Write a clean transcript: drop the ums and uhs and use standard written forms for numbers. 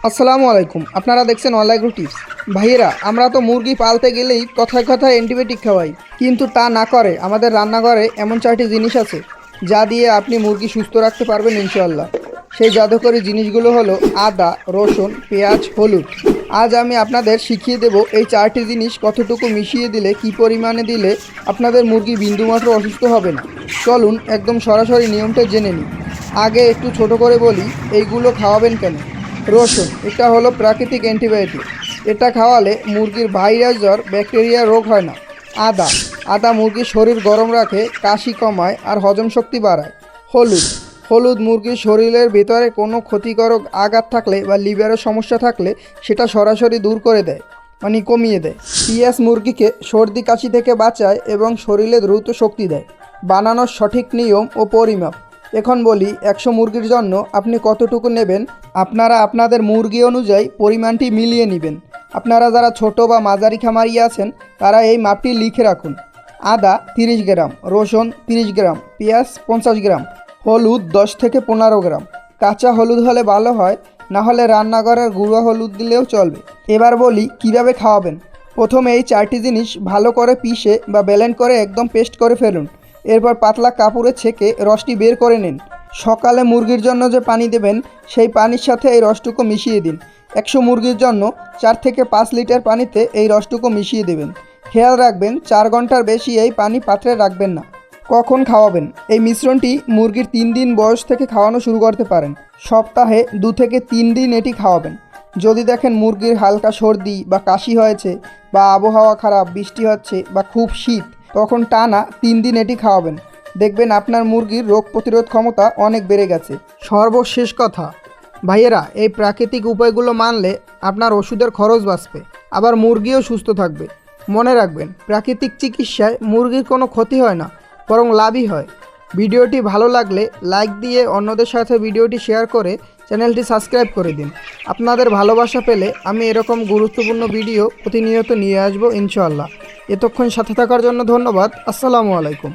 আসসালামু আলাইকুম। আপনারা দেখছেন অনলাইন টিপস। ভাইয়েরা, আমরা তো মুরগি পালতে গেলেই কথায় কথায় অ্যান্টিবায়োটিক খাওয়াই, কিন্তু তা না করে আমাদের রান্নাঘরে এমন 4টি জিনিস আছে যা দিয়ে আপনি মুরগি সুস্থ রাখতে পারবেন ইনশাআল্লাহ। সেই জাদুকরী জিনিসগুলো হলো আদা, রসুন, পেঁয়াজ, হলুদ। আজ আমি আপনাদের শিখিয়ে দেব এই 4টি জিনিস কতটুকু মিশিয়ে দিলে, কি পরিমাণে দিলে আপনাদের মুরগি বিন্দুমাত্র অসুস্থ হবে না। চলুন একদম সরাসরি নিয়মটা জেনে নিই। আগে একটু ছোট করে বলি এইগুলো খাওয়াবেন কেন। রসুন, এটা হলো প্রাকৃতিক অ্যান্টিবায়োটিক। এটা খাওয়ালে মুরগির ভাইরাস, জ্বর, ব্যাকটেরিয়া রোগ হয় না। আদা, আদা মুরগির শরীর গরম রাখে, কাশি কমায় আর হজম শক্তি বাড়ায়। হলুদ, হলুদ মুরগির শরীরের ভেতরে কোনো ক্ষতিকারক আঘাত থাকলে বা লিভারের সমস্যা থাকলে সেটা সরাসরি দূর করে দেয়, মানে কমিয়ে দেয়। পেঁয়াজ মুরগিকে সর্দি কাশি থেকে বাঁচায় এবং শরীরে দ্রুত শক্তি দেয়। বানানোর সঠিক নিয়ম ও পরিমাপ। এখন বলি 100 মুরগির জন্য আপনি কতটুকু নেবেন। আপনারা আপনাদের মুরগি অনুযায়ী পরিমাণটি মিলিয়ে নেবেন। আপনারা যারা ছোট বা মাঝারি খামারি আছেন তারা এই মাপটি লিখে রাখুন। আদা 30 গ্রাম, রসুন 30 গ্রাম, পেঁয়াজ 50 গ্রাম, হলুদ 10 থেকে 15 গ্রাম। কাঁচা হলুদ হলে ভালো হয়, না হলে রান্নাঘরের গুঁড়ো হলুদ দিলেও চলবে। এবার বলি কিভাবে খাওয়াবেন। প্রথমে এই 4টি জিনিস ভালো করে পিষে বা ব্লেন্ড করে একদম পেস্ট করে ফেলুন। এরপর পাতলা কাপড়ে ছেঁকে রসটি বের করে নিন। সকালে মুরগির জন্য যে পানি দেবেন সেই পানির সাথে এই রসটুকু মিশিয়ে দিন। 100 মুরগির জন্য 4 থেকে 5 লিটার পানিতে এই রসটুকু মিশিয়ে দেবেন। খেয়াল রাখবেন 4 ঘন্টার বেশি এই পানি পাত্রে রাখবেন না। কখন খাওয়াবেন। এই মিশ্রণটি মুরগির 3 দিন বয়স থেকে খাওয়ানো শুরু করতে পারেন। সপ্তাহে 2 থেকে 3 দিন এটি খাওয়াবেন। যদি দেখেন মুরগির হালকা সর্দি বা কাশি হয়েছে, বা আবহাওয়া খারাপ, বৃষ্টি হচ্ছে বা খুব শীত, তখন টানা 3 দিন এটি খাওয়াবেন। দেখবেন আপনার মুরগির রোগ প্রতিরোধ ক্ষমতা অনেক বেড়ে গেছে। সর্বশেষ কথা, ভাইয়েরা, এই প্রাকৃতিক উপায়গুলো মানলে আপনার ওষুধের খরচ বাঁচবে, আবার মুরগিও সুস্থ থাকবে। মনে রাখবেন, প্রাকৃতিক চিকিৎসায় মুরগির কোনো ক্ষতি হয় না, বরং লাভই হয়। ভিডিওটি ভালো লাগলে লাইক দিয়ে অন্যদের সাথে ভিডিওটি শেয়ার করে চ্যানেলটি সাবস্ক্রাইব করে দিন। আপনাদের ভালোবাসা পেলে আমি এরকম গুরুত্বপূর্ণ ভিডিও প্রতিনিয়ত নিয়ে আসবো ইনশাআল্লাহ। এতক্ষণ সাথে থাকার জন্য ধন্যবাদ। আসসালামু আলাইকুম।